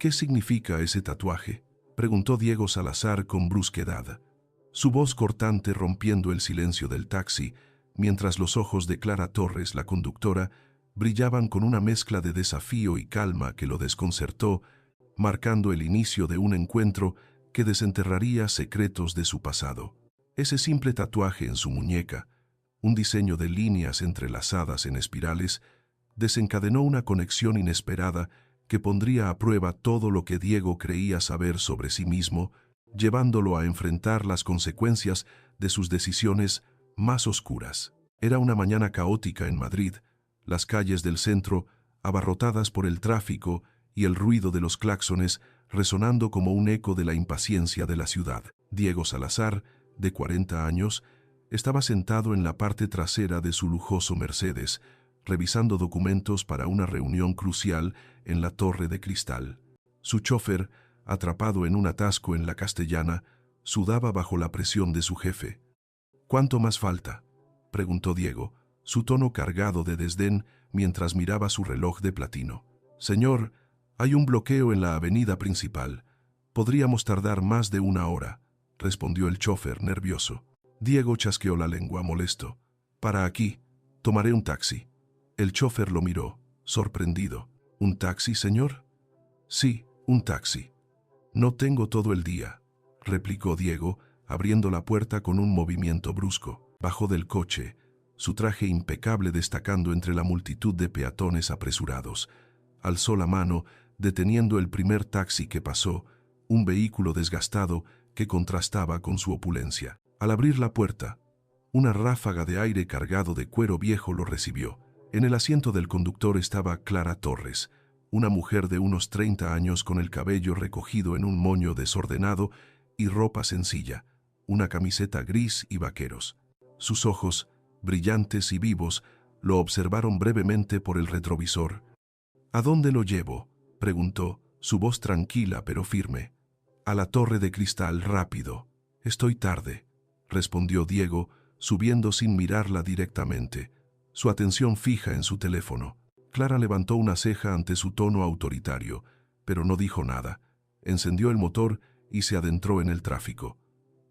¿Qué significa ese tatuaje?, preguntó Diego Salazar con brusquedad, su voz cortante rompiendo el silencio del taxi, mientras los ojos de Clara Torres, la conductora, brillaban con una mezcla de desafío y calma que lo desconcertó, marcando el inicio de un encuentro que desenterraría secretos de su pasado. Ese simple tatuaje en su muñeca, un diseño de líneas entrelazadas en espirales, desencadenó una conexión inesperada que pondría a prueba todo lo que Diego creía saber sobre sí mismo, llevándolo a enfrentar las consecuencias de sus decisiones más oscuras. Era una mañana caótica en Madrid, las calles del centro abarrotadas por el tráfico y el ruido de los claxones resonando como un eco de la impaciencia de la ciudad. Diego Salazar, de 40 años, estaba sentado en la parte trasera de su lujoso Mercedes, revisando documentos para una reunión crucial en la Torre de Cristal. Su chofer, atrapado en un atasco en la Castellana, sudaba bajo la presión de su jefe. «¿Cuánto más falta?», preguntó Diego, su tono cargado de desdén mientras miraba su reloj de platino. «Señor, hay un bloqueo en la avenida principal. Podríamos tardar más de 1 hora», respondió el chofer nervioso. Diego chasqueó la lengua molesto. «Para aquí. Tomaré un taxi». El chofer lo miró, sorprendido. «¿Un taxi, señor?». «Sí, un taxi». «No tengo todo el día», replicó Diego, abriendo la puerta con un movimiento brusco. Bajó del coche, su traje impecable destacando entre la multitud de peatones apresurados. Alzó la mano, deteniendo el primer taxi que pasó, un vehículo desgastado que contrastaba con su opulencia. Al abrir la puerta, una ráfaga de aire cargado de cuero viejo lo recibió. En el asiento del conductor estaba Clara Torres, una mujer de unos 30 años con el cabello recogido en un moño desordenado y ropa sencilla, una camiseta gris y vaqueros. Sus ojos, brillantes y vivos, lo observaron brevemente por el retrovisor. «¿A dónde lo llevo?», preguntó, su voz tranquila pero firme. «A la Torre de Cristal, rápido». «Estoy tarde», respondió Diego, subiendo sin mirarla directamente, su atención fija en su teléfono. Clara levantó una ceja ante su tono autoritario, pero no dijo nada. Encendió el motor y se adentró en el tráfico.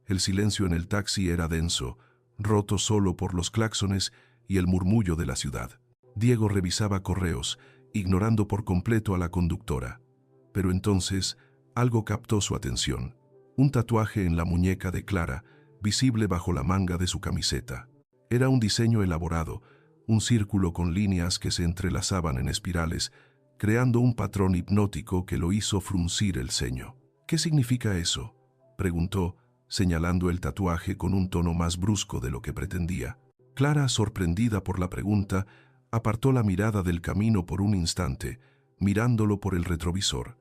El silencio en el taxi era denso, roto solo por los claxones y el murmullo de la ciudad. Diego revisaba correos, ignorando por completo a la conductora. Pero entonces algo captó su atención. Un tatuaje en la muñeca de Clara, visible bajo la manga de su camiseta. Era un diseño elaborado, un círculo con líneas que se entrelazaban en espirales, creando un patrón hipnótico que lo hizo fruncir el ceño. «¿Qué significa eso?», preguntó, señalando el tatuaje con un tono más brusco de lo que pretendía. Clara, sorprendida por la pregunta, apartó la mirada del camino por un instante, mirándolo por el retrovisor.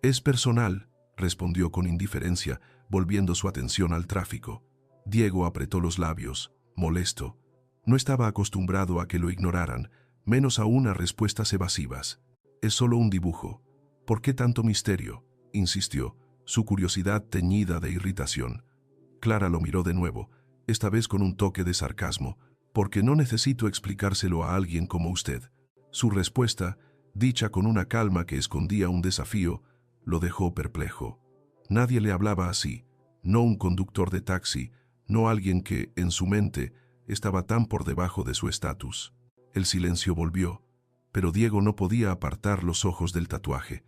«Es personal», respondió con indiferencia, volviendo su atención al tráfico. Diego apretó los labios, molesto. No estaba acostumbrado a que lo ignoraran, menos aún a respuestas evasivas. «Es solo un dibujo». «¿Por qué tanto misterio?», insistió, su curiosidad teñida de irritación. Clara lo miró de nuevo, esta vez con un toque de sarcasmo. «Porque no necesito explicárselo a alguien como usted». Su respuesta, dicha con una calma que escondía un desafío, lo dejó perplejo. Nadie le hablaba así, no un conductor de taxi, no alguien que, en su mente, estaba tan por debajo de su estatus. El silencio volvió, pero Diego no podía apartar los ojos del tatuaje.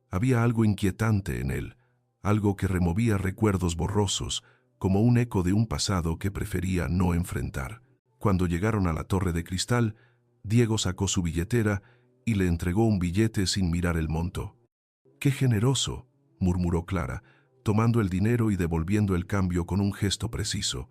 Había algo inquietante en él, algo que removía recuerdos borrosos, como un eco de un pasado que prefería no enfrentar. Cuando llegaron a la Torre de Cristal, Diego sacó su billetera y le entregó un billete sin mirar el monto. «¡Qué generoso!», murmuró Clara, tomando el dinero y devolviendo el cambio con un gesto preciso.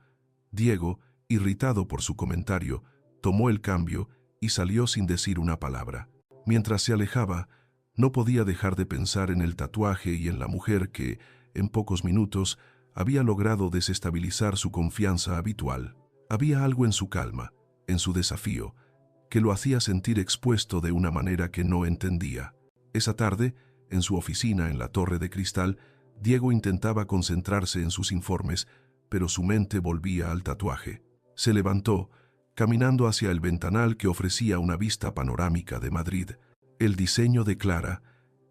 Diego, irritado por su comentario, tomó el cambio y salió sin decir una palabra. Mientras se alejaba, no podía dejar de pensar en el tatuaje y en la mujer que, en pocos minutos, había logrado desestabilizar su confianza habitual. Había algo en su calma, en su desafío, que lo hacía sentir expuesto de una manera que no entendía. Esa tarde, en su oficina en la Torre de Cristal, Diego intentaba concentrarse en sus informes, pero su mente volvía al tatuaje. Se levantó, caminando hacia el ventanal que ofrecía una vista panorámica de Madrid. El diseño de Clara,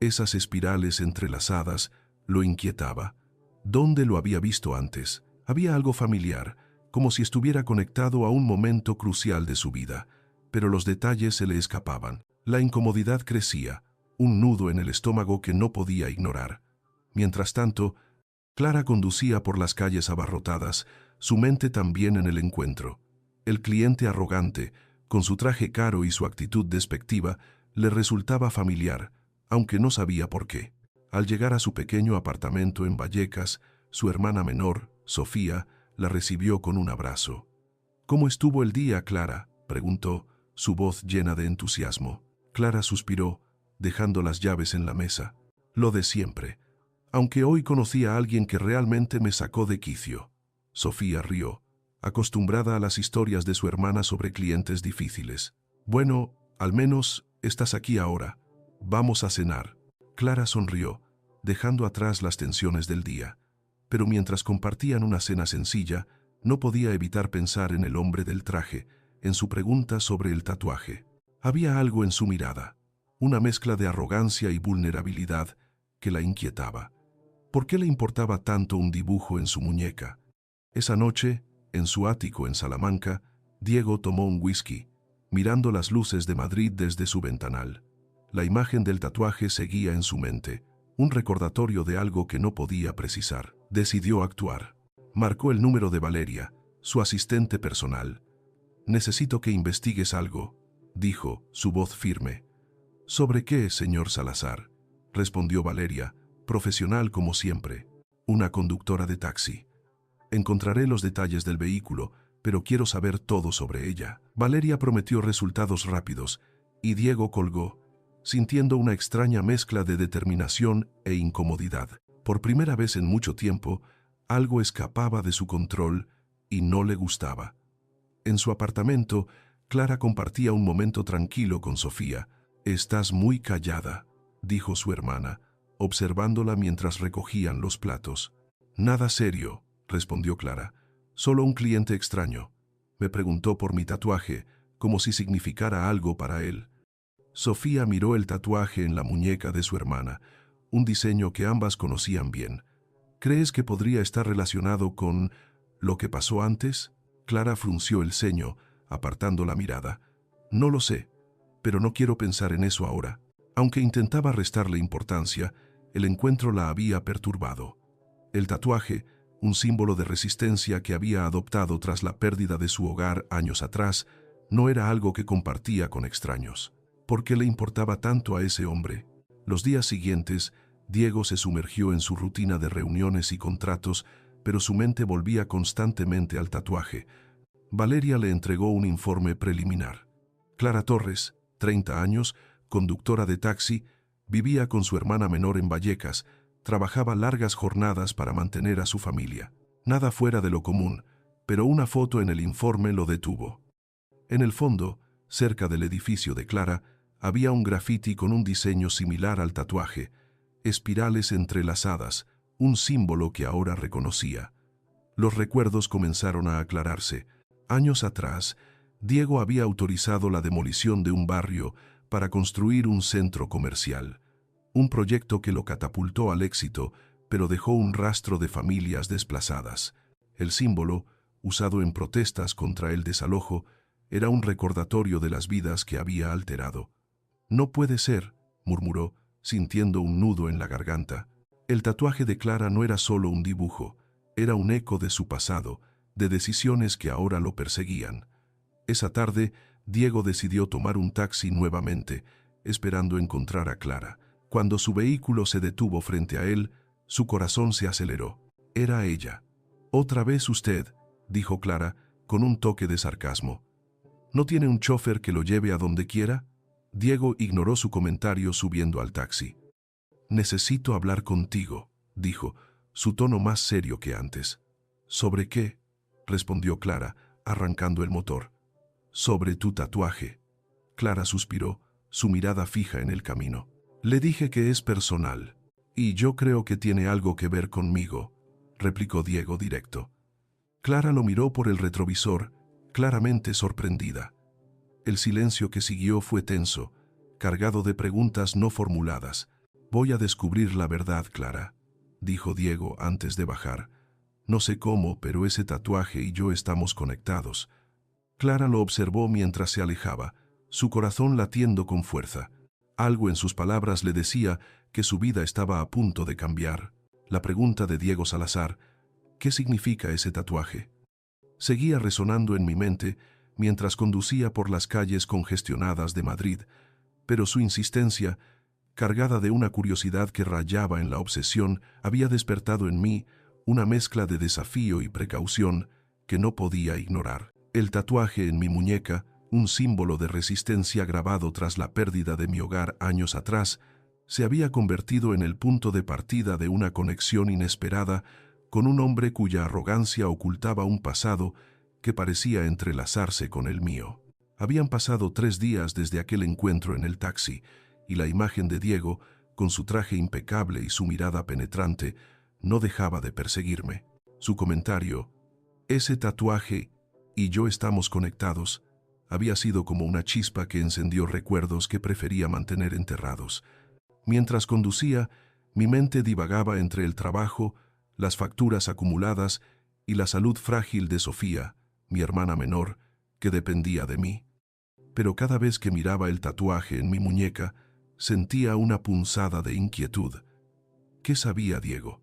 Esas espirales entrelazadas lo inquietaba. ¿Dónde lo había visto antes? Había algo familiar, como si estuviera conectado a un momento crucial de su vida, pero los detalles se le escapaban. La incomodidad crecía, un nudo en el estómago que no podía ignorar. Mientras tanto, Clara conducía por las calles abarrotadas, su mente también en el encuentro. El cliente arrogante, con su traje caro y su actitud despectiva, le resultaba familiar, aunque no sabía por qué. Al llegar a su pequeño apartamento en Vallecas, su hermana menor, Sofía, la recibió con un abrazo. «¿Cómo estuvo el día, Clara?», preguntó, su voz llena de entusiasmo. Clara suspiró, dejando las llaves en la mesa. «Lo de siempre, aunque hoy conocí a alguien que realmente me sacó de quicio». Sofía rió, acostumbrada a las historias de su hermana sobre clientes difíciles. «Bueno, al menos estás aquí ahora. Vamos a cenar». Clara sonrió, dejando atrás las tensiones del día. Pero mientras compartían una cena sencilla, no podía evitar pensar en el hombre del traje, en su pregunta sobre el tatuaje. Había algo en su mirada, una mezcla de arrogancia y vulnerabilidad que la inquietaba. ¿Por qué le importaba tanto un dibujo en su muñeca? Esa noche, en su ático en Salamanca, Diego tomó un whisky, mirando las luces de Madrid desde su ventanal. La imagen del tatuaje seguía en su mente, un recordatorio de algo que no podía precisar. Decidió actuar. Marcó el número de Valeria, su asistente personal. «Necesito que investigues algo», dijo, su voz firme. «¿Sobre qué, señor Salazar?», respondió Valeria, profesional como siempre. «Una conductora de taxi. Encontraré los detalles del vehículo, pero quiero saber todo sobre ella». Valeria prometió resultados rápidos, y Diego colgó, sintiendo una extraña mezcla de determinación e incomodidad. Por primera vez en mucho tiempo, algo escapaba de su control y no le gustaba. En su apartamento, Clara compartía un momento tranquilo con Sofía. «Estás muy callada», dijo su hermana, observándola mientras recogían los platos. «Nada serio», respondió Clara. «Solo un cliente extraño. Me preguntó por mi tatuaje, como si significara algo para él». Sofía miró el tatuaje en la muñeca de su hermana, un diseño que ambas conocían bien. «¿Crees que podría estar relacionado con lo que pasó antes?». Clara frunció el ceño, apartando la mirada. «No lo sé, pero no quiero pensar en eso ahora». Aunque intentaba restarle importancia, el encuentro la había perturbado. El tatuaje, un símbolo de resistencia que había adoptado tras la pérdida de su hogar años atrás, no era algo que compartía con extraños. ¿Por qué le importaba tanto a ese hombre? Los días siguientes, Diego se sumergió en su rutina de reuniones y contratos, pero su mente volvía constantemente al tatuaje. Valeria le entregó un informe preliminar. Clara Torres, 30 años, conductora de taxi, vivía con su hermana menor en Vallecas, trabajaba largas jornadas para mantener a su familia. Nada fuera de lo común, pero una foto en el informe lo detuvo. En el fondo, cerca del edificio de Clara, había un grafiti con un diseño similar al tatuaje, espirales entrelazadas, un símbolo que ahora reconocía. Los recuerdos comenzaron a aclararse. Años atrás, Diego había autorizado la demolición de un barrio para construir un centro comercial, un proyecto que lo catapultó al éxito, pero dejó un rastro de familias desplazadas. El símbolo, usado en protestas contra el desalojo, era un recordatorio de las vidas que había alterado. «No puede ser», murmuró, sintiendo un nudo en la garganta. El tatuaje de Clara no era solo un dibujo, era un eco de su pasado, de decisiones que ahora lo perseguían. Esa tarde, Diego decidió tomar un taxi nuevamente, esperando encontrar a Clara. Cuando su vehículo se detuvo frente a él, su corazón se aceleró. Era ella. «Otra vez usted», dijo Clara, con un toque de sarcasmo. «¿No tiene un chofer que lo lleve a donde quiera?». Diego ignoró su comentario subiendo al taxi. «Necesito hablar contigo», dijo, su tono más serio que antes. «¿Sobre qué?», respondió Clara, arrancando el motor. «Sobre tu tatuaje». Clara suspiró, su mirada fija en el camino. «Le dije que es personal, y yo creo que tiene algo que ver conmigo», replicó Diego directo. Clara lo miró por el retrovisor, claramente sorprendida. El silencio que siguió fue tenso, cargado de preguntas no formuladas. Voy a descubrir la verdad, Clara, dijo Diego antes de bajar. No sé cómo, pero ese tatuaje y yo estamos conectados. Clara lo observó mientras se alejaba, su corazón latiendo con fuerza. Algo en sus palabras le decía que su vida estaba a punto de cambiar. La pregunta de Diego Salazar, ¿qué significa ese tatuaje?, seguía resonando en mi mente mientras conducía por las calles congestionadas de Madrid, pero su insistencia, cargada de una curiosidad que rayaba en la obsesión, había despertado en mí una mezcla de desafío y precaución que no podía ignorar. El tatuaje en mi muñeca, un símbolo de resistencia grabado tras la pérdida de mi hogar años atrás, se había convertido en el punto de partida de una conexión inesperada con un hombre cuya arrogancia ocultaba un pasado que parecía entrelazarse con el mío. Habían pasado 3 días desde aquel encuentro en el taxi, y la imagen de Diego, con su traje impecable y su mirada penetrante, no dejaba de perseguirme. Su comentario, ese tatuaje y yo estamos conectados, había sido como una chispa que encendió recuerdos que prefería mantener enterrados. Mientras conducía, mi mente divagaba entre el trabajo, las facturas acumuladas y la salud frágil de Sofía, mi hermana menor, que dependía de mí. Pero cada vez que miraba el tatuaje en mi muñeca, sentía una punzada de inquietud. ¿Qué sabía Diego?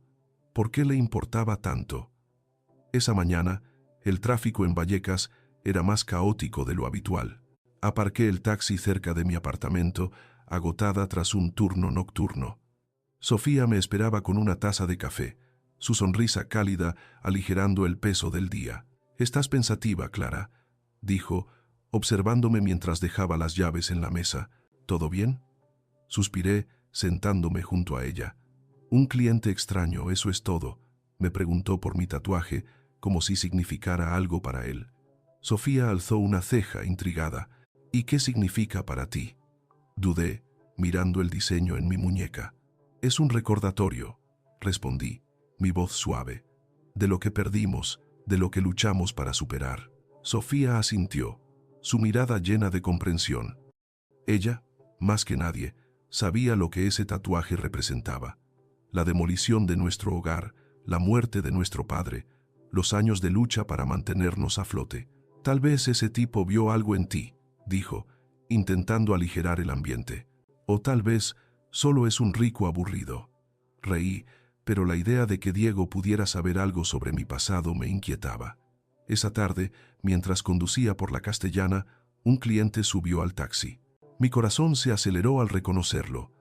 ¿Por qué le importaba tanto? Esa mañana, el tráfico en Vallecas era más caótico de lo habitual. Aparqué el taxi cerca de mi apartamento, agotada tras un turno nocturno. Sofía me esperaba con una taza de café, su sonrisa cálida aligerando el peso del día. «Estás pensativa, Clara», dijo, observándome mientras dejaba las llaves en la mesa. «¿Todo bien?». Suspiré, sentándome junto a ella. «Un cliente extraño, eso es todo», me preguntó por mi tatuaje, como si significara algo para él. Sofía alzó una ceja intrigada. «¿Y qué significa para ti?». Dudé, mirando el diseño en mi muñeca. «Es un recordatorio», respondí, mi voz suave, «de lo que perdimos, de lo que luchamos para superar». Sofía asintió, su mirada llena de comprensión. Ella, más que nadie, sabía lo que ese tatuaje representaba. La demolición de nuestro hogar, la muerte de nuestro padre, los años de lucha para mantenernos a flote. «Tal vez ese tipo vio algo en ti», dijo, intentando aligerar el ambiente. «O tal vez solo es un rico aburrido». Reí, pero la idea de que Diego pudiera saber algo sobre mi pasado me inquietaba. Esa tarde, mientras conducía por la Castellana, un cliente subió al taxi. Mi corazón se aceleró al reconocerlo.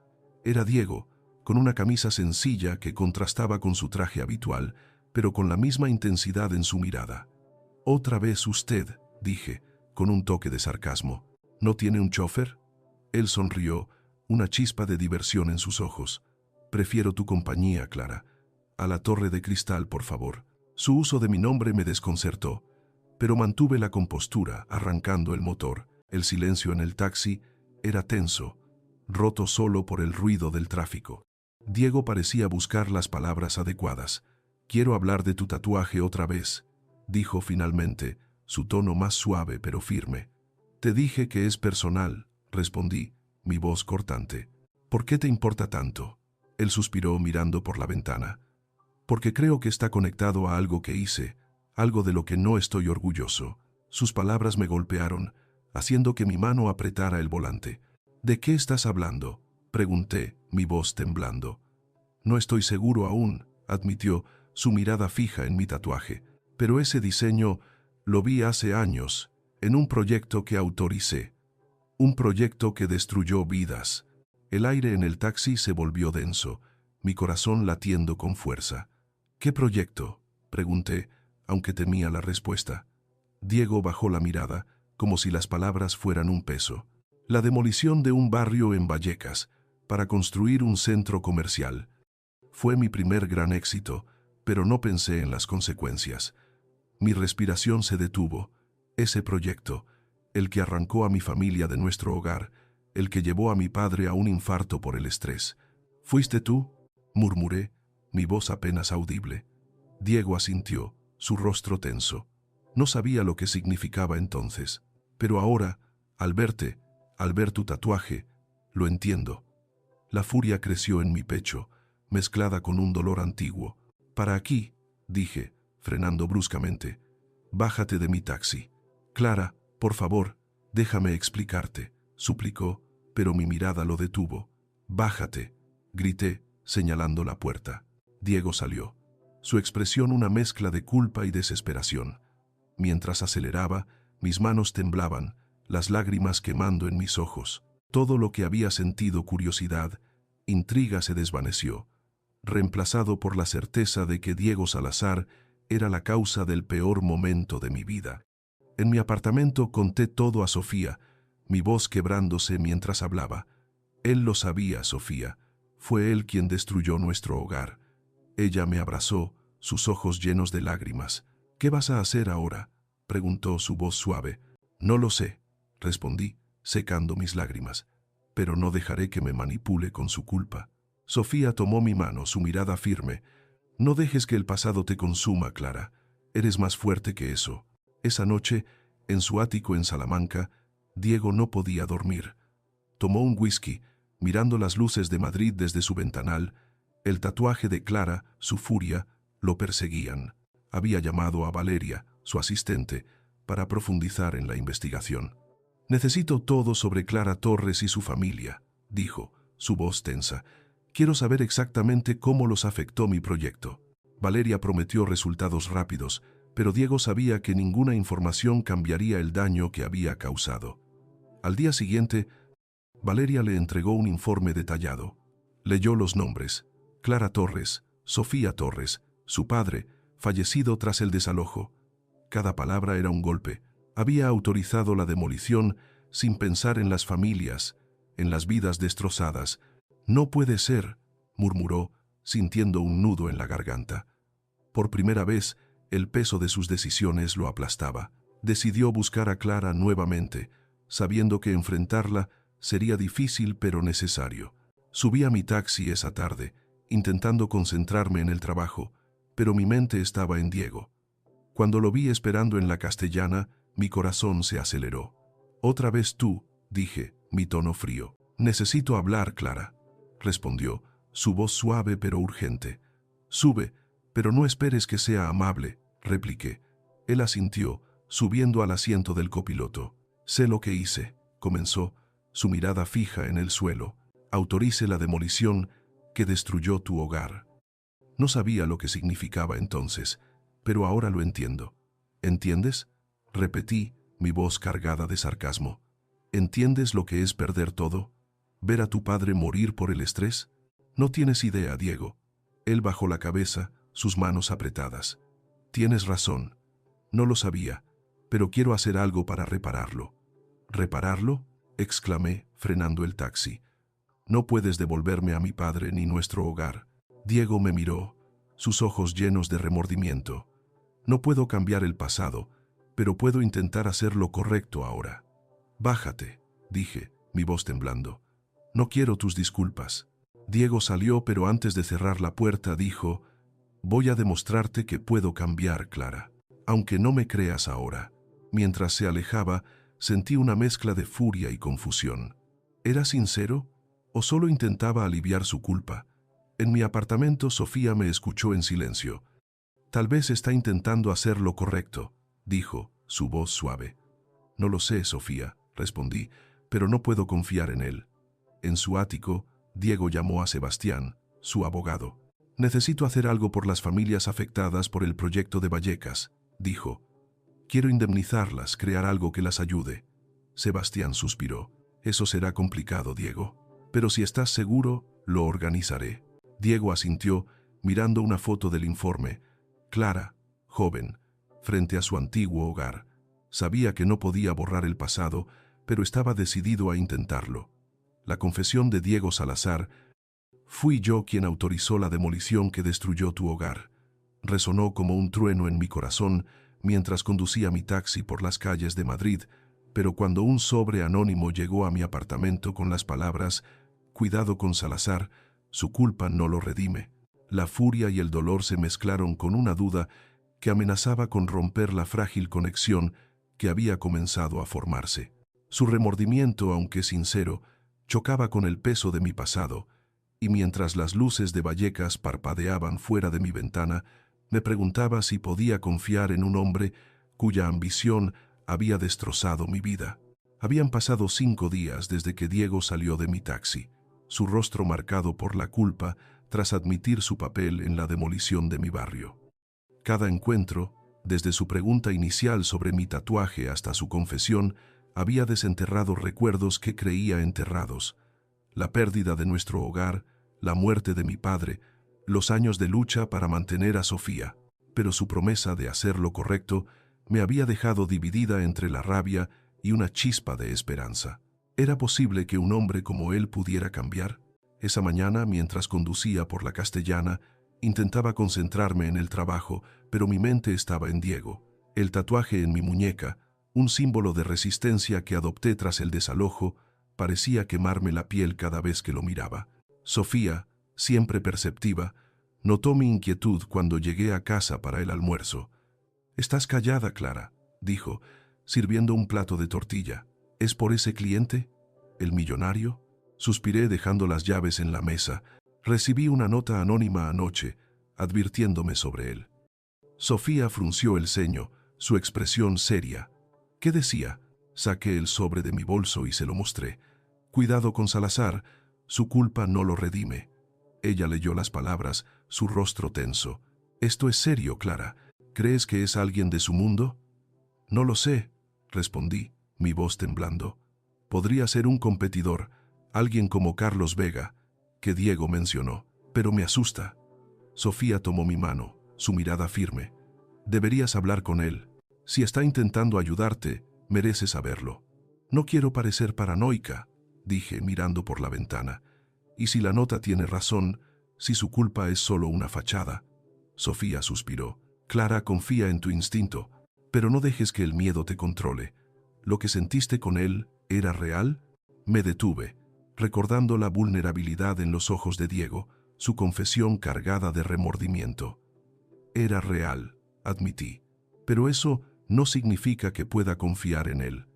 Era Diego, con una camisa sencilla que contrastaba con su traje habitual, pero con la misma intensidad en su mirada. «Otra vez usted», dije, con un toque de sarcasmo. «¿No tiene un chofer?». Él sonrió, una chispa de diversión en sus ojos. «Prefiero tu compañía, Clara. A la torre de cristal, por favor». Su uso de mi nombre me desconcertó, pero mantuve la compostura, arrancando el motor. El silencio en el taxi era tenso, roto solo por el ruido del tráfico. Diego parecía buscar las palabras adecuadas. «Quiero hablar de tu tatuaje otra vez», dijo finalmente, su tono más suave pero firme. «Te dije que es personal», respondí, mi voz cortante. «¿Por qué te importa tanto?». Él suspiró mirando por la ventana. «Porque creo que está conectado a algo que hice, algo de lo que no estoy orgulloso». Sus palabras me golpearon, haciendo que mi mano apretara el volante. «¿De qué estás hablando?», pregunté, mi voz temblando. «No estoy seguro aún», admitió, su mirada fija en mi tatuaje. «Pero ese diseño lo vi hace años, en un proyecto que autoricé. Un proyecto que destruyó vidas». El aire en el taxi se volvió denso, mi corazón latiendo con fuerza. «¿Qué proyecto?», pregunté, aunque temía la respuesta. Diego bajó la mirada, como si las palabras fueran un peso. «La demolición de un barrio en Vallecas, para construir un centro comercial. Fue mi primer gran éxito, pero no pensé en las consecuencias. Mi respiración se detuvo. Ese proyecto, el que arrancó a mi familia de nuestro hogar, el que llevó a mi padre a un infarto por el estrés. «¿Fuiste tú?», murmuré, mi voz apenas audible. Diego asintió, su rostro tenso. No sabía lo que significaba entonces, pero ahora, al verte, al ver tu tatuaje, lo entiendo. La furia creció en mi pecho, mezclada con un dolor antiguo. «Para aquí», dije, frenando bruscamente. «Bájate de mi taxi». «Clara, por favor, déjame explicarte», suplicó, pero mi mirada lo detuvo. «Bájate», grité, señalando la puerta. Diego salió. Su expresión una mezcla de culpa y desesperación. Mientras aceleraba, mis manos temblaban, las lágrimas quemando en mis ojos. Todo lo que había sentido curiosidad, intriga se desvaneció, reemplazado por la certeza de que Diego Salazar era la causa del peor momento de mi vida. En mi apartamento conté todo a Sofía, mi voz quebrándose mientras hablaba. Él lo sabía, Sofía. Fue él quien destruyó nuestro hogar. Ella me abrazó, sus ojos llenos de lágrimas. «¿Qué vas a hacer ahora?», preguntó su voz suave. «No lo sé», respondí, secando mis lágrimas. «Pero no dejaré que me manipule con su culpa». Sofía tomó mi mano, su mirada firme. «No dejes que el pasado te consuma, Clara. Eres más fuerte que eso». Esa noche, en su ático en Salamanca, Diego no podía dormir. Tomó un whisky, mirando las luces de Madrid desde su ventanal. El tatuaje de Clara, su furia, lo perseguían. Había llamado a Valeria, su asistente, para profundizar en la investigación. «Necesito todo sobre Clara Torres y su familia», dijo, su voz tensa. «Quiero saber exactamente cómo los afectó mi proyecto». Valeria prometió resultados rápidos, pero Diego sabía que ninguna información cambiaría el daño que había causado. Al día siguiente, Valeria le entregó un informe detallado. Leyó los nombres: Clara Torres, Sofía Torres, su padre, fallecido tras el desalojo. Cada palabra era un golpe. Había autorizado la demolición sin pensar en las familias, en las vidas destrozadas. «No puede ser», murmuró, sintiendo un nudo en la garganta. Por primera vez, el peso de sus decisiones lo aplastaba. Decidió buscar a Clara nuevamente, sabiendo que enfrentarla sería difícil pero necesario. Subí a mi taxi esa tarde, intentando concentrarme en el trabajo, pero mi mente estaba en Diego. Cuando lo vi esperando en la Castellana, mi corazón se aceleró. «Otra vez tú», dije, mi tono frío. «Necesito hablar, Clara», respondió, su voz suave pero urgente. «Sube, pero no esperes que sea amable», repliqué. Él asintió, subiendo al asiento del copiloto. «Sé lo que hice», comenzó, su mirada fija en el suelo. «Autorice la demolición que destruyó tu hogar». No sabía lo que significaba entonces, pero ahora lo entiendo. «¿Entiendes?», repetí, mi voz cargada de sarcasmo. «¿Entiendes lo que es perder todo? ¿Ver a tu padre morir por el estrés? No tienes idea, Diego». Él bajó la cabeza, sus manos apretadas. «Tienes razón. No lo sabía, pero quiero hacer algo para repararlo». «¿Repararlo?», exclamé, frenando el taxi. «No puedes devolverme a mi padre ni nuestro hogar». Diego me miró, sus ojos llenos de remordimiento. «No puedo cambiar el pasado, pero puedo intentar hacer lo correcto ahora». «Bájate», dije, mi voz temblando. «No quiero tus disculpas». Diego salió, pero antes de cerrar la puerta dijo: «Voy a demostrarte que puedo cambiar, Clara, aunque no me creas ahora». Mientras se alejaba, sentí una mezcla de furia y confusión. ¿Era sincero o solo intentaba aliviar su culpa? En mi apartamento, Sofía me escuchó en silencio. «Tal vez está intentando hacer lo correcto», dijo, su voz suave. «No lo sé, Sofía», respondí, «pero no puedo confiar en él». En su ático, Diego llamó a Sebastián, su abogado. «Necesito hacer algo por las familias afectadas por el proyecto de Vallecas», dijo. «Quiero indemnizarlas, crear algo que las ayude». Sebastián suspiró. «Eso será complicado, Diego. Pero si estás seguro, lo organizaré». Diego asintió, mirando una foto del informe. Clara, joven, frente a su antiguo hogar. Sabía que no podía borrar el pasado, pero estaba decidido a intentarlo. La confesión de Diego Salazar: «Fui yo quien autorizó la demolición que destruyó tu hogar», resonó como un trueno en mi corazón mientras conducía mi taxi por las calles de Madrid, pero cuando un sobre anónimo llegó a mi apartamento con las palabras «Cuidado con Salazar, su culpa no lo redime», la furia y el dolor se mezclaron con una duda que amenazaba con romper la frágil conexión que había comenzado a formarse. Su remordimiento, aunque sincero, chocaba con el peso de mi pasado, y mientras las luces de Vallecas parpadeaban fuera de mi ventana, me preguntaba si podía confiar en un hombre cuya ambición había destrozado mi vida. Habían pasado 5 días desde que Diego salió de mi taxi, su rostro marcado por la culpa tras admitir su papel en la demolición de mi barrio. Cada encuentro, desde su pregunta inicial sobre mi tatuaje hasta su confesión, había desenterrado recuerdos que creía enterrados. La pérdida de nuestro hogar, la muerte de mi padre, los años de lucha para mantener a Sofía. Pero su promesa de hacer lo correcto me había dejado dividida entre la rabia y una chispa de esperanza. ¿Era posible que un hombre como él pudiera cambiar? Esa mañana, mientras conducía por la Castellana, intentaba concentrarme en el trabajo, pero mi mente estaba en Diego. El tatuaje en mi muñeca, un símbolo de resistencia que adopté tras el desalojo, parecía quemarme la piel cada vez que lo miraba. Sofía, siempre perceptiva, notó mi inquietud cuando llegué a casa para el almuerzo. «Estás callada, Clara», dijo, sirviendo un plato de tortilla. «¿Es por ese cliente? ¿El millonario?». Suspiré dejando las llaves en la mesa. Recibí una nota anónima anoche, advirtiéndome sobre él. Sofía frunció el ceño, su expresión seria. ¿Qué decía? Saqué el sobre de mi bolso y se lo mostré. «Cuidado con Salazar, su culpa no lo redime». Ella leyó las palabras, su rostro tenso. «Esto es serio, Clara. ¿Crees que es alguien de su mundo?». «No lo sé», respondí, mi voz temblando. «Podría ser un competidor, alguien como Carlos Vega, que Diego mencionó, pero me asusta». Sofía tomó mi mano, su mirada firme. «Deberías hablar con él. Si está intentando ayudarte, mereces saberlo». «No quiero parecer paranoica», dije mirando por la ventana. «Y si la nota tiene razón, si su culpa es solo una fachada». Sofía suspiró. «Clara, confía en tu instinto, pero no dejes que el miedo te controle. ¿Lo que sentiste con él era real?». Me detuve, recordando la vulnerabilidad en los ojos de Diego, su confesión cargada de remordimiento. «Era real», admití, «pero eso no significa que pueda confiar en él».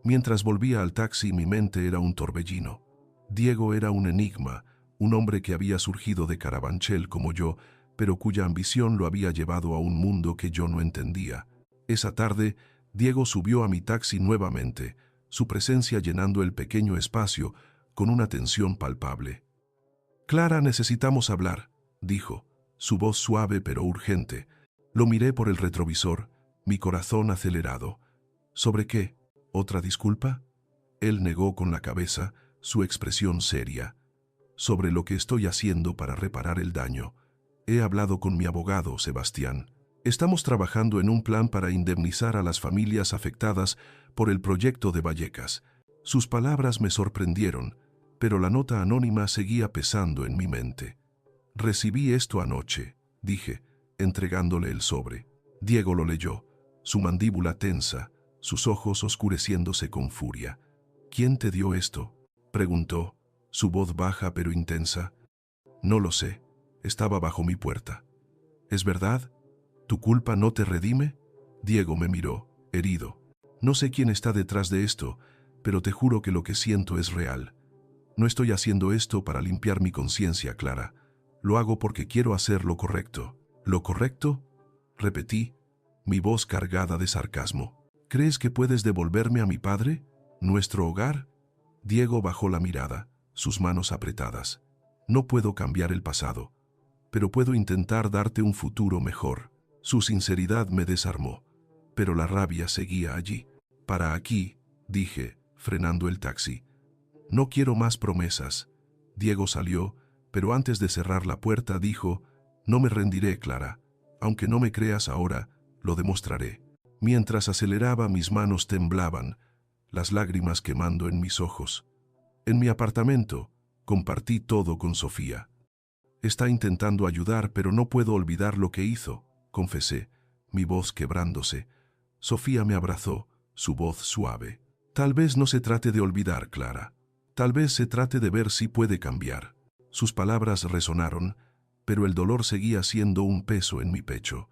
Mientras volvía al taxi, mi mente era un torbellino. Diego era un enigma, un hombre que había surgido de Carabanchel como yo, pero cuya ambición lo había llevado a un mundo que yo no entendía. Esa tarde, Diego subió a mi taxi nuevamente, su presencia llenando el pequeño espacio con una tensión palpable. «Clara, necesitamos hablar», dijo, su voz suave pero urgente. Lo miré por el retrovisor, mi corazón acelerado. «¿Sobre qué? ¿Otra disculpa?». Él negó con la cabeza, su expresión seria. «Sobre lo que estoy haciendo para reparar el daño. He hablado con mi abogado, Sebastián. Estamos trabajando en un plan para indemnizar a las familias afectadas por el proyecto de Vallecas». Sus palabras me sorprendieron, pero la nota anónima seguía pesando en mi mente. «Recibí esto anoche», dije, entregándole el sobre. Diego lo leyó, su mandíbula tensa, sus ojos oscureciéndose con furia. «¿Quién te dio esto?», preguntó, su voz baja pero intensa. «No lo sé, estaba bajo mi puerta». «¿Es verdad? ¿Tu culpa no te redime?». Diego me miró, herido. «No sé quién está detrás de esto, pero te juro que lo que siento es real. No estoy haciendo esto para limpiar mi conciencia, Clara. Lo hago porque quiero hacer lo correcto». «¿Lo correcto?», repetí, mi voz cargada de sarcasmo. «¿Crees que puedes devolverme a mi padre? ¿Nuestro hogar?». Diego bajó la mirada, sus manos apretadas. «No puedo cambiar el pasado, pero puedo intentar darte un futuro mejor». Su sinceridad me desarmó, pero la rabia seguía allí. «Para aquí», dije, frenando el taxi. «No quiero más promesas». Diego salió, pero antes de cerrar la puerta dijo: «No me rendiré, Clara. Aunque no me creas ahora, lo demostraré». Mientras aceleraba, mis manos temblaban, las lágrimas quemando en mis ojos. En mi apartamento, compartí todo con Sofía. «Está intentando ayudar, pero no puedo olvidar lo que hizo», confesé, mi voz quebrándose. Sofía me abrazó, su voz suave. «Tal vez no se trate de olvidar, Clara. Tal vez se trate de ver si puede cambiar». Sus palabras resonaron, pero el dolor seguía siendo un peso en mi pecho.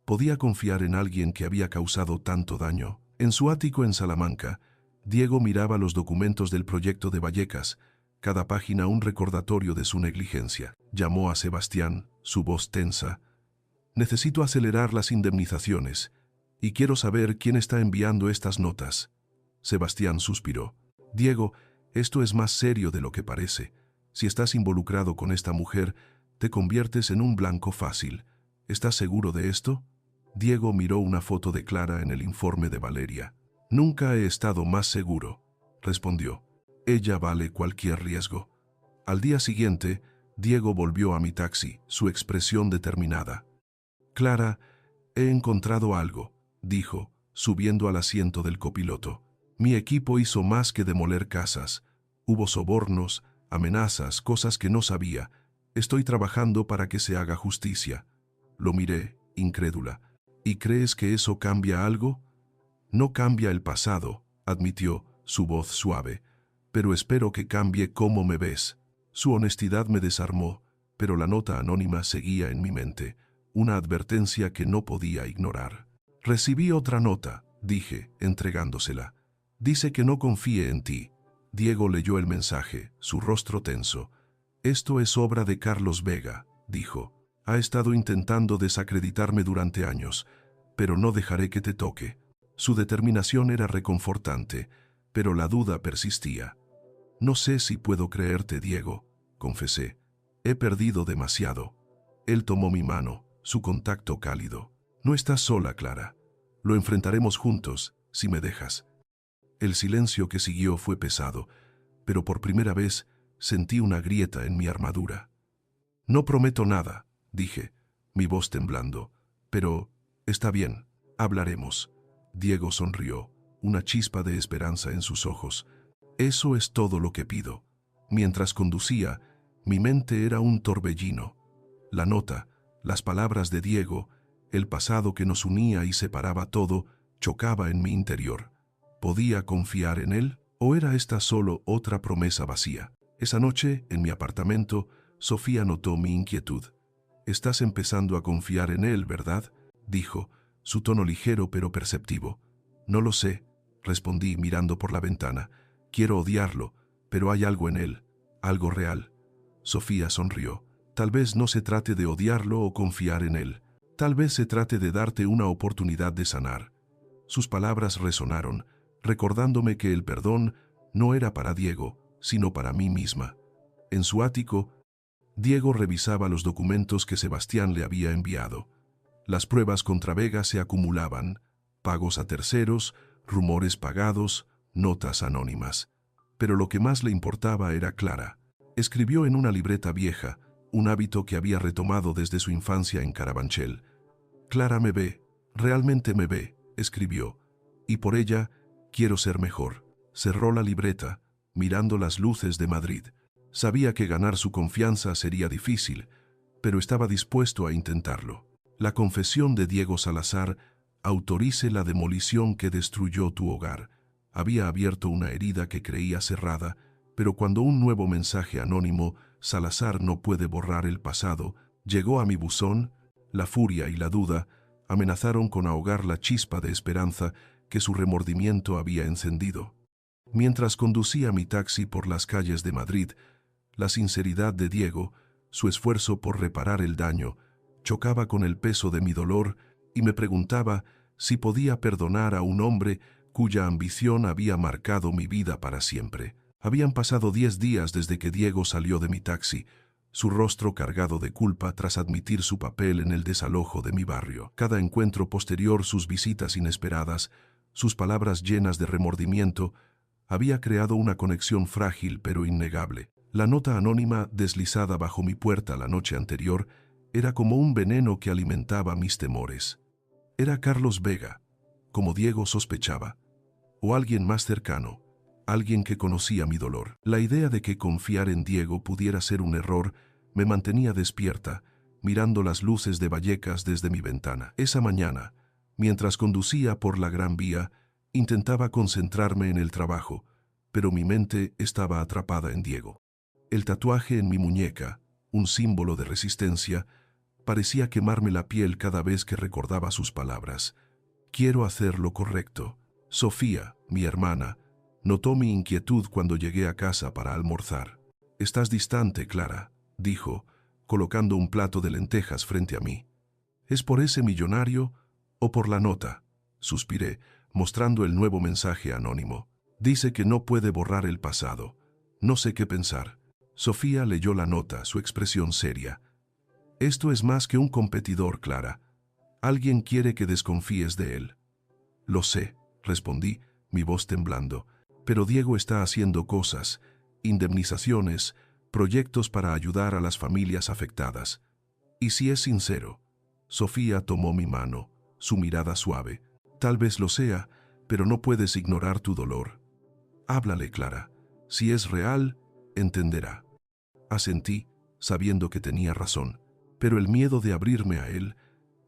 ¿Podía confiar en alguien que había causado tanto daño? En su ático en Salamanca, Diego miraba los documentos del proyecto de Vallecas, cada página un recordatorio de su negligencia. Llamó a Sebastián, su voz tensa. Necesito acelerar las indemnizaciones y quiero saber quién está enviando estas notas. Sebastián suspiró. Diego, esto es más serio de lo que parece. Si estás involucrado con esta mujer, te conviertes en un blanco fácil. ¿Estás seguro de esto? Diego miró una foto de Clara en el informe de Valeria. Nunca he estado más seguro, respondió. Ella vale cualquier riesgo. Al día siguiente, Diego volvió a mi taxi, su expresión determinada. Clara, he encontrado algo, dijo, subiendo al asiento del copiloto. Mi equipo hizo más que demoler casas. Hubo sobornos, amenazas, cosas que no sabía. Estoy trabajando para que se haga justicia. Lo miré, incrédula. ¿Y crees que eso cambia algo? No cambia el pasado, admitió, su voz suave. Pero espero que cambie cómo me ves. Su honestidad me desarmó, pero la nota anónima seguía en mi mente, una advertencia que no podía ignorar. Recibí otra nota, dije, entregándosela. Dice que no confíe en ti. Diego leyó el mensaje, su rostro tenso. Esto es obra de Carlos Vega, dijo. Ha estado intentando desacreditarme durante años, pero no dejaré que te toque. Su determinación era reconfortante, pero la duda persistía. No sé si puedo creerte, Diego, confesé. He perdido demasiado. Él tomó mi mano, su contacto cálido. No estás sola, Clara. Lo enfrentaremos juntos, si me dejas. El silencio que siguió fue pesado, pero por primera vez sentí una grieta en mi armadura. No prometo nada, dije, mi voz temblando, pero está bien, hablaremos. Diego sonrió, una chispa de esperanza en sus ojos. Eso es todo lo que pido. Mientras conducía, mi mente era un torbellino. La nota, las palabras de Diego, el pasado que nos unía y separaba todo, chocaba en mi interior. ¿Podía confiar en él o era esta solo otra promesa vacía? Esa noche, en mi apartamento, Sofía notó mi inquietud. «Estás empezando a confiar en él, ¿verdad?», dijo, su tono ligero pero perceptivo. «No lo sé», respondí mirando por la ventana. «Quiero odiarlo, pero hay algo en él, algo real». Sofía sonrió. «Tal vez no se trate de odiarlo o confiar en él. Tal vez se trate de darte una oportunidad de sanar». Sus palabras resonaron, recordándome que el perdón no era para Diego, sino para mí misma. En su ático, Diego revisaba los documentos que Sebastián le había enviado. Las pruebas contra Vega se acumulaban, pagos a terceros, rumores pagados, notas anónimas. Pero lo que más le importaba era Clara. Escribió en una libreta vieja, un hábito que había retomado desde su infancia en Carabanchel. «Clara me ve, realmente me ve», escribió, «y por ella quiero ser mejor». Cerró la libreta, mirando las luces de Madrid. Sabía que ganar su confianza sería difícil, pero estaba dispuesto a intentarlo. La confesión de Diego Salazar: «Autorice la demolición que destruyó tu hogar». Había abierto una herida que creía cerrada, pero cuando un nuevo mensaje anónimo, «Salazar no puede borrar el pasado», llegó a mi buzón, la furia y la duda amenazaron con ahogar la chispa de esperanza que su remordimiento había encendido. Mientras conducía mi taxi por las calles de Madrid, la sinceridad de Diego, su esfuerzo por reparar el daño, chocaba con el peso de mi dolor y me preguntaba si podía perdonar a un hombre cuya ambición había marcado mi vida para siempre. Habían pasado 10 días desde que Diego salió de mi taxi, su rostro cargado de culpa tras admitir su papel en el desalojo de mi barrio. Cada encuentro posterior, sus visitas inesperadas, sus palabras llenas de remordimiento, había creado una conexión frágil pero innegable. La nota anónima deslizada bajo mi puerta la noche anterior era como un veneno que alimentaba mis temores. Era Carlos Vega, como Diego sospechaba, o alguien más cercano, alguien que conocía mi dolor. La idea de que confiar en Diego pudiera ser un error me mantenía despierta, mirando las luces de Vallecas desde mi ventana. Esa mañana, mientras conducía por la Gran Vía, intentaba concentrarme en el trabajo, pero mi mente estaba atrapada en Diego. El tatuaje en mi muñeca, un símbolo de resistencia, parecía quemarme la piel cada vez que recordaba sus palabras. «Quiero hacer lo correcto». Sofía, mi hermana, notó mi inquietud cuando llegué a casa para almorzar. Estás distante, Clara, dijo, colocando un plato de lentejas frente a mí. ¿Es por ese millonario o por la nota? Suspiré, mostrando el nuevo mensaje anónimo. Dice que no puede borrar el pasado. No sé qué pensar. Sofía leyó la nota, su expresión seria. Esto es más que un competidor, Clara. Alguien quiere que desconfíes de él. Lo sé, respondí, mi voz temblando. Pero Diego está haciendo cosas, indemnizaciones, proyectos para ayudar a las familias afectadas. Y si es sincero, Sofía tomó mi mano, su mirada suave. Tal vez lo sea, pero no puedes ignorar tu dolor. Háblale, Clara. Si es real, entenderá. Asentí, sabiendo que tenía razón, pero el miedo de abrirme a él,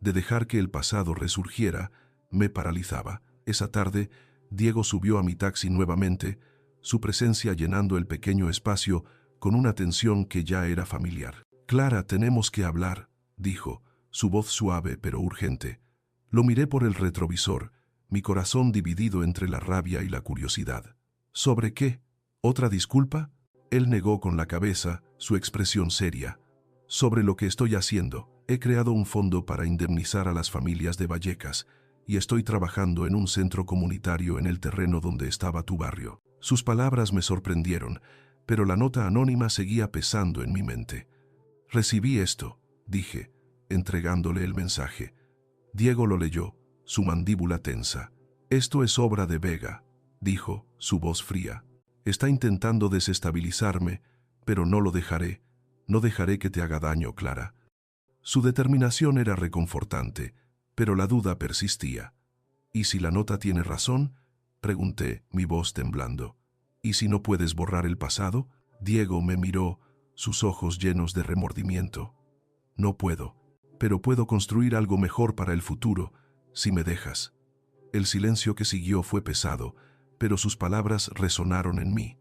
de dejar que el pasado resurgiera, me paralizaba. Esa tarde, Diego subió a mi taxi nuevamente, su presencia llenando el pequeño espacio con una tensión que ya era familiar. Clara, tenemos que hablar, dijo, su voz suave pero urgente. Lo miré por el retrovisor, mi corazón dividido entre la rabia y la curiosidad. ¿Sobre qué? ¿Otra disculpa? Él negó con la cabeza, su expresión seria. Sobre lo que estoy haciendo. He creado un fondo para indemnizar a las familias de Vallecas y estoy trabajando en un centro comunitario en el terreno donde estaba tu barrio. Sus palabras me sorprendieron, pero la nota anónima seguía pesando en mi mente. Recibí esto, dije, entregándole el mensaje. Diego lo leyó, su mandíbula tensa. Esto es obra de Vega, dijo, su voz fría. Está intentando desestabilizarme, pero no lo dejaré. No dejaré que te haga daño, Clara. Su determinación era reconfortante, pero la duda persistía. ¿Y si la nota tiene razón? Pregunté, mi voz temblando. ¿Y si no puedes borrar el pasado? Diego me miró, sus ojos llenos de remordimiento. No puedo, pero puedo construir algo mejor para el futuro, si me dejas. El silencio que siguió fue pesado, pero sus palabras resonaron en mí.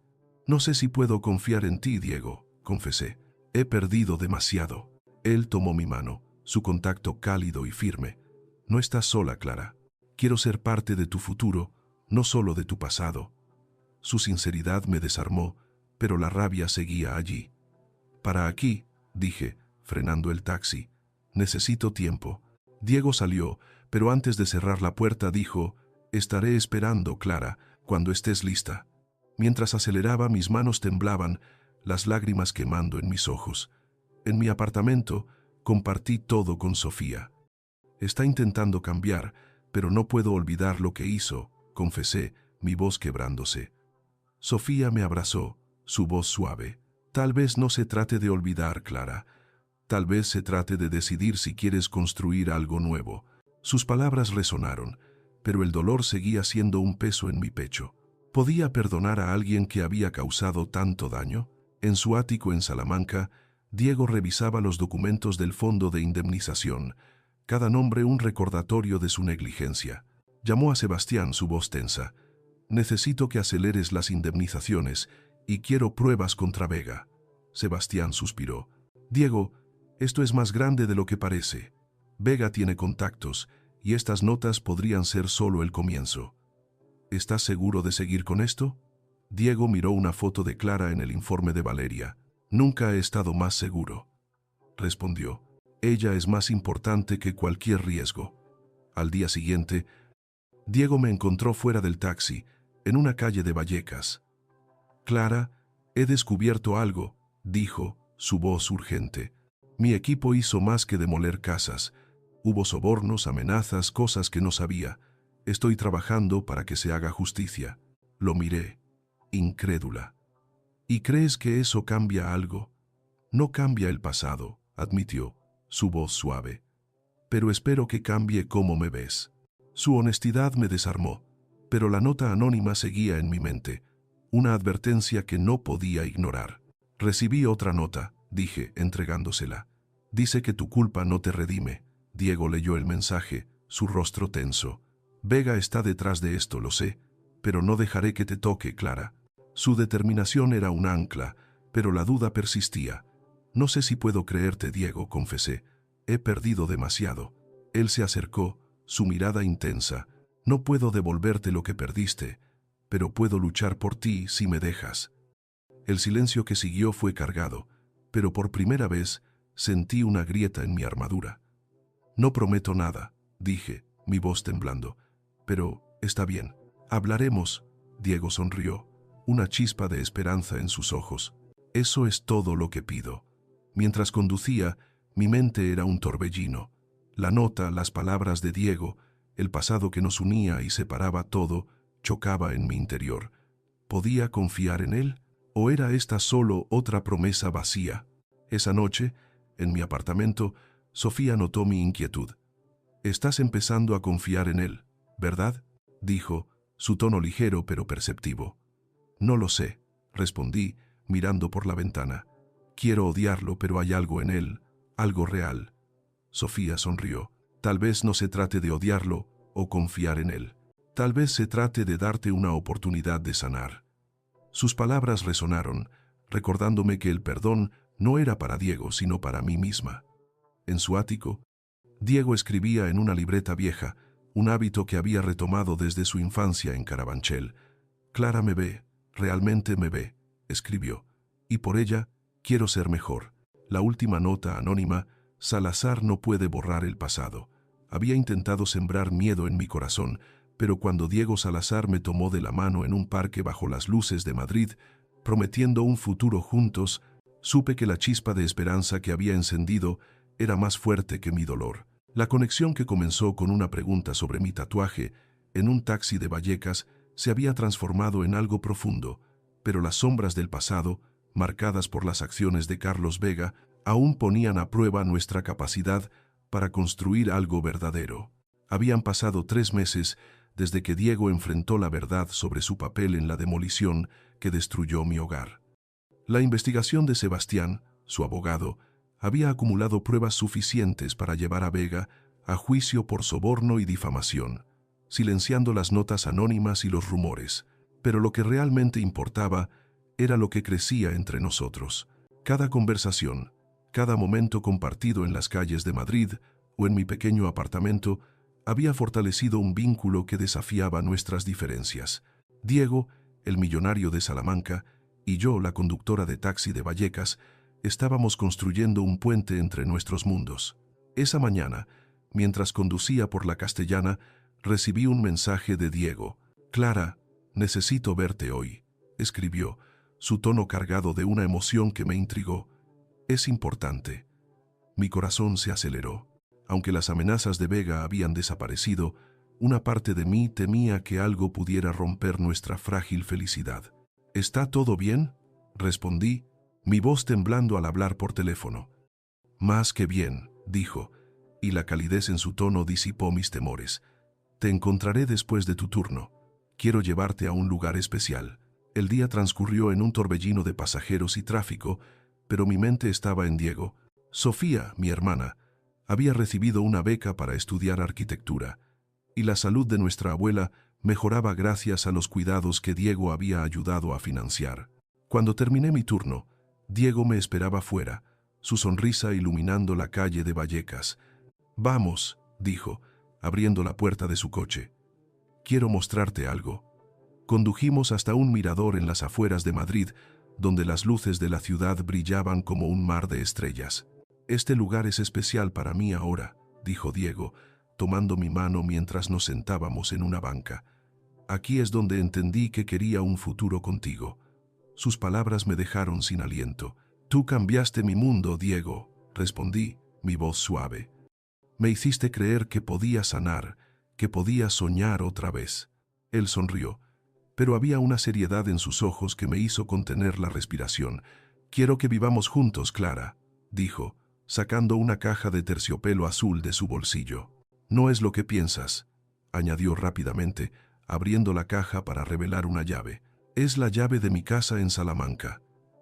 No sé si puedo confiar en ti, Diego, confesé. He perdido demasiado. Él tomó mi mano, su contacto cálido y firme. No estás sola, Clara. Quiero ser parte de tu futuro, no solo de tu pasado. Su sinceridad me desarmó, pero la rabia seguía allí. Para aquí, dije, frenando el taxi. Necesito tiempo. Diego salió, pero antes de cerrar la puerta dijo, estaré esperando, Clara, cuando estés lista. Mientras aceleraba, mis manos temblaban, las lágrimas quemando en mis ojos. En mi apartamento, compartí todo con Sofía. Está intentando cambiar, pero no puedo olvidar lo que hizo, confesé, mi voz quebrándose. Sofía me abrazó, su voz suave. Tal vez no se trate de olvidar, Clara. Tal vez se trate de decidir si quieres construir algo nuevo. Sus palabras resonaron, pero el dolor seguía siendo un peso en mi pecho. ¿Podía perdonar a alguien que había causado tanto daño? En su ático en Salamanca, Diego revisaba los documentos del fondo de indemnización, cada nombre un recordatorio de su negligencia. Llamó a Sebastián, su voz tensa. Necesito que aceleres las indemnizaciones y quiero pruebas contra Vega. Sebastián suspiró. Diego, esto es más grande de lo que parece. Vega tiene contactos y estas notas podrían ser solo el comienzo. ¿Estás seguro de seguir con esto? Diego miró una foto de Clara en el informe de Valeria. Nunca he estado más seguro, respondió. Ella es más importante que cualquier riesgo. Al día siguiente, Diego me encontró fuera del taxi, en una calle de Vallecas. Clara, he descubierto algo, dijo, su voz urgente. Mi equipo hizo más que demoler casas. Hubo sobornos, amenazas, cosas que no sabía. Estoy trabajando para que se haga justicia. Lo miré, incrédula. ¿Y crees que eso cambia algo? No cambia el pasado, admitió, su voz suave. Pero espero que cambie cómo me ves. Su honestidad me desarmó, pero la nota anónima seguía en mi mente, una advertencia que no podía ignorar. Recibí otra nota, dije, entregándosela. Dice que tu culpa no te redime. Diego leyó el mensaje, su rostro tenso. Vega está detrás de esto, lo sé, pero no dejaré que te toque, Clara. Su determinación era un ancla, pero la duda persistía. No sé si puedo creerte, Diego, confesé. He perdido demasiado. Él se acercó, su mirada intensa. No puedo devolverte lo que perdiste, pero puedo luchar por ti si me dejas. El silencio que siguió fue cargado, pero por primera vez sentí una grieta en mi armadura. No prometo nada, dije, mi voz temblando. Pero está bien. Hablaremos. Diego sonrió, una chispa de esperanza en sus ojos. Eso es todo lo que pido. Mientras conducía, mi mente era un torbellino. La nota, las palabras de Diego, el pasado que nos unía y separaba todo, chocaba en mi interior. ¿Podía confiar en él? ¿O era esta solo otra promesa vacía? Esa noche, en mi apartamento, Sofía notó mi inquietud. «Estás empezando a confiar en él, ¿verdad?», dijo, su tono ligero pero perceptivo. «No lo sé», respondí, mirando por la ventana. «Quiero odiarlo, pero hay algo en él, algo real». Sofía sonrió. «Tal vez no se trate de odiarlo o confiar en él. Tal vez se trate de darte una oportunidad de sanar». Sus palabras resonaron, recordándome que el perdón no era para Diego, sino para mí misma. En su ático, Diego escribía en una libreta vieja, un hábito que había retomado desde su infancia en Carabanchel. «Clara me ve, realmente me ve», escribió, «y por ella quiero ser mejor». La última nota anónima: «Salazar no puede borrar el pasado». Había intentado sembrar miedo en mi corazón, pero cuando Diego Salazar me tomó de la mano en un parque bajo las luces de Madrid, prometiendo un futuro juntos, supe que la chispa de esperanza que había encendido era más fuerte que mi dolor. La conexión, que comenzó con una pregunta sobre mi tatuaje en un taxi de Vallecas, se había transformado en algo profundo, pero las sombras del pasado, marcadas por las acciones de Carlos Vega, aún ponían a prueba nuestra capacidad para construir algo verdadero. Habían pasado 3 meses desde que Diego enfrentó la verdad sobre su papel en la demolición que destruyó mi hogar. La investigación de Sebastián, su abogado, había acumulado pruebas suficientes para llevar a Vega a juicio por soborno y difamación, silenciando las notas anónimas y los rumores. Pero lo que realmente importaba era lo que crecía entre nosotros. Cada conversación, cada momento compartido en las calles de Madrid o en mi pequeño apartamento, había fortalecido un vínculo que desafiaba nuestras diferencias. Diego, el millonario de Salamanca, y yo, la conductora de taxi de Vallecas, estábamos construyendo un puente entre nuestros mundos. Esa mañana, mientras conducía por la Castellana, recibí un mensaje de Diego. «Clara, necesito verte hoy», escribió, su tono cargado de una emoción que me intrigó. «Es importante». Mi corazón se aceleró. Aunque las amenazas de Vega habían desaparecido, una parte de mí temía que algo pudiera romper nuestra frágil felicidad. «¿Está todo bien?», respondí, mi voz temblando al hablar por teléfono. «Más que bien», dijo, y la calidez en su tono disipó mis temores. «Te encontraré después de tu turno. Quiero llevarte a un lugar especial». El día transcurrió en un torbellino de pasajeros y tráfico, pero mi mente estaba en Diego. Sofía, mi hermana, había recibido una beca para estudiar arquitectura, y la salud de nuestra abuela mejoraba gracias a los cuidados que Diego había ayudado a financiar. Cuando terminé mi turno, Diego me esperaba fuera, su sonrisa iluminando la calle de Vallecas. «Vamos», dijo, abriendo la puerta de su coche. «Quiero mostrarte algo». Condujimos hasta un mirador en las afueras de Madrid, donde las luces de la ciudad brillaban como un mar de estrellas. «Este lugar es especial para mí ahora», dijo Diego, tomando mi mano mientras nos sentábamos en una banca. «Aquí es donde entendí que quería un futuro contigo». Sus palabras me dejaron sin aliento. «Tú cambiaste mi mundo, Diego», respondí, mi voz suave. «Me hiciste creer que podía sanar, que podía soñar otra vez». Él sonrió, pero había una seriedad en sus ojos que me hizo contener la respiración. «Quiero que vivamos juntos, Clara», dijo, sacando una caja de terciopelo azul de su bolsillo. «No es lo que piensas», añadió rápidamente, abriendo la caja para revelar una llave. «Es la llave de mi casa en Salamanca.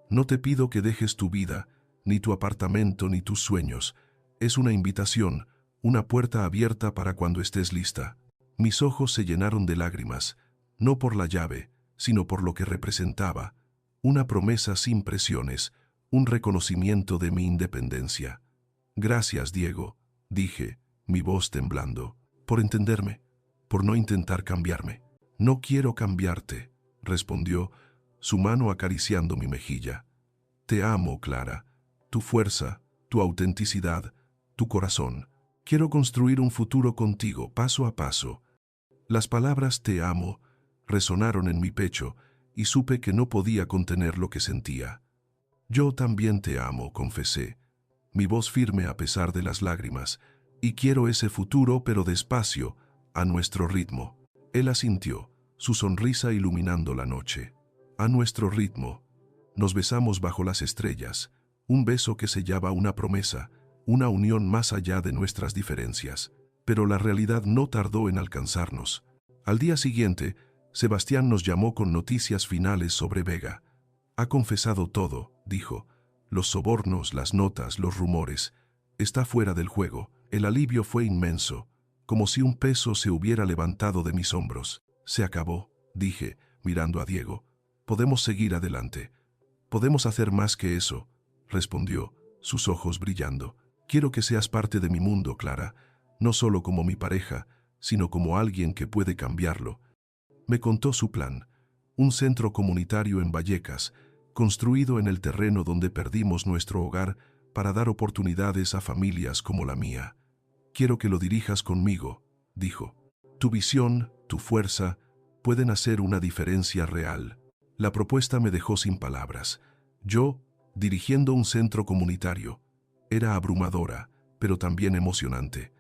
No te pido que dejes tu vida, ni tu apartamento, ni tus sueños. Es una invitación, una puerta abierta para cuando estés lista». Mis ojos se llenaron de lágrimas, no por la llave, sino por lo que representaba. Una promesa sin presiones, un reconocimiento de mi independencia. «Gracias, Diego», dije, mi voz temblando, «por entenderme, por no intentar cambiarme». «No quiero cambiarte», respondió, su mano acariciando mi mejilla. Te amo, Clara. Tu fuerza, tu autenticidad, tu corazón. Quiero construir un futuro contigo, paso a paso. Las palabras te amo resonaron en mi pecho y supe que no podía contener lo que sentía. Yo también te amo, confesé, mi voz firme a pesar de las lágrimas, y quiero ese futuro, pero despacio, a nuestro ritmo. Él asintió, su sonrisa iluminando la noche. A nuestro ritmo. Nos besamos bajo las estrellas, un beso que sellaba una promesa, una unión más allá de nuestras diferencias. Pero la realidad no tardó en alcanzarnos. Al día siguiente, Sebastián nos llamó con noticias finales sobre Vega. Ha confesado todo, dijo. Los sobornos, las notas, los rumores. Está fuera del juego. El alivio fue inmenso, como si un peso se hubiera levantado de mis hombros. Se acabó, dije, mirando a Diego. Podemos seguir adelante. Podemos hacer más que eso, respondió, sus ojos brillando. Quiero que seas parte de mi mundo, Clara, no solo como mi pareja, sino como alguien que puede cambiarlo. Me contó su plan, un centro comunitario en Vallecas, construido en el terreno donde perdimos nuestro hogar para dar oportunidades a familias como la mía. Quiero que lo dirijas conmigo, dijo. Tu visión, tu fuerza, pueden hacer una diferencia real. La propuesta me dejó sin palabras. Yo, dirigiendo un centro comunitario, era abrumadora, pero también emocionante.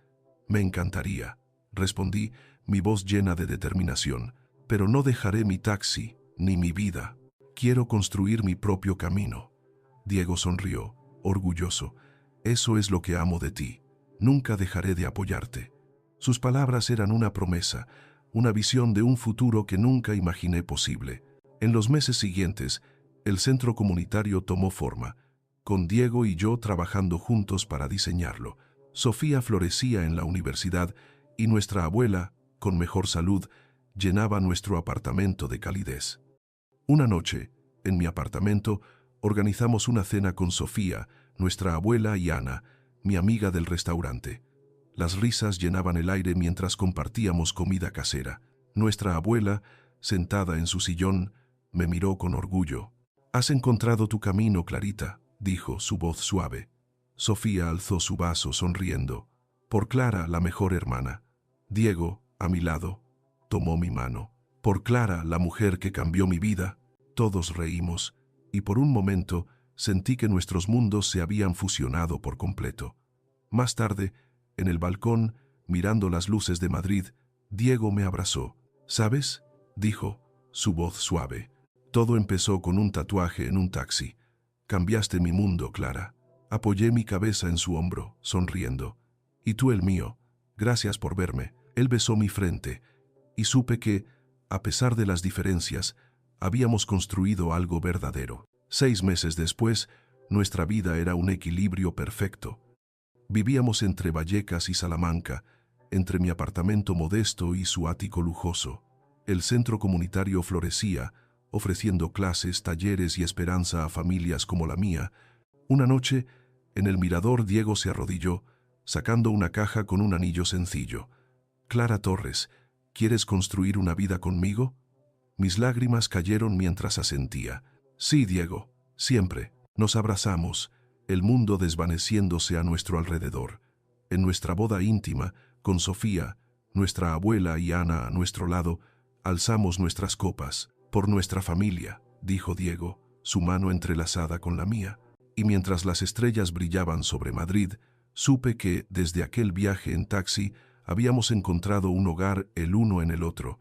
Me encantaría, respondí, mi voz llena de determinación, pero no dejaré mi taxi, ni mi vida. Quiero construir mi propio camino. Diego sonrió, orgulloso. Eso es lo que amo de ti. Nunca dejaré de apoyarte. Sus palabras eran una promesa, una visión de un futuro que nunca imaginé posible. En los meses siguientes, el centro comunitario tomó forma, con Diego y yo trabajando juntos para diseñarlo. Sofía florecía en la universidad y nuestra abuela, con mejor salud, llenaba nuestro apartamento de calidez. Una noche, en mi apartamento, organizamos una cena con Sofía, nuestra abuela y Ana, mi amiga del restaurante. Las risas llenaban el aire mientras compartíamos comida casera. Nuestra abuela, sentada en su sillón, me miró con orgullo. «Has encontrado tu camino, Clarita», dijo, su voz suave. Sofía alzó su vaso sonriendo. «Por Clara, la mejor hermana». Diego, a mi lado, tomó mi mano. «Por Clara, la mujer que cambió mi vida». Todos reímos, y por un momento sentí que nuestros mundos se habían fusionado por completo. Más tarde, en el balcón, mirando las luces de Madrid, Diego me abrazó. «¿Sabes?», dijo, su voz suave. «Todo empezó con un tatuaje en un taxi. Cambiaste mi mundo, Clara». Apoyé mi cabeza en su hombro, sonriendo. «Y tú el mío. Gracias por verme». Él besó mi frente, y supe que, a pesar de las diferencias, habíamos construido algo verdadero. 6 meses después, nuestra vida era un equilibrio perfecto. Vivíamos entre Vallecas y Salamanca, entre mi apartamento modesto y su ático lujoso. El centro comunitario florecía, ofreciendo clases, talleres y esperanza a familias como la mía. Una noche, en el mirador, Diego se arrodilló, sacando una caja con un anillo sencillo. «Clara Torres, ¿quieres construir una vida conmigo?». Mis lágrimas cayeron mientras asentía. «Sí, Diego, siempre». Nos abrazamos, el mundo desvaneciéndose a nuestro alrededor. En nuestra boda íntima, con Sofía, nuestra abuela y Ana a nuestro lado, alzamos nuestras copas. «Por nuestra familia», dijo Diego, su mano entrelazada con la mía. Y mientras las estrellas brillaban sobre Madrid, supe que, desde aquel viaje en taxi, habíamos encontrado un hogar el uno en el otro,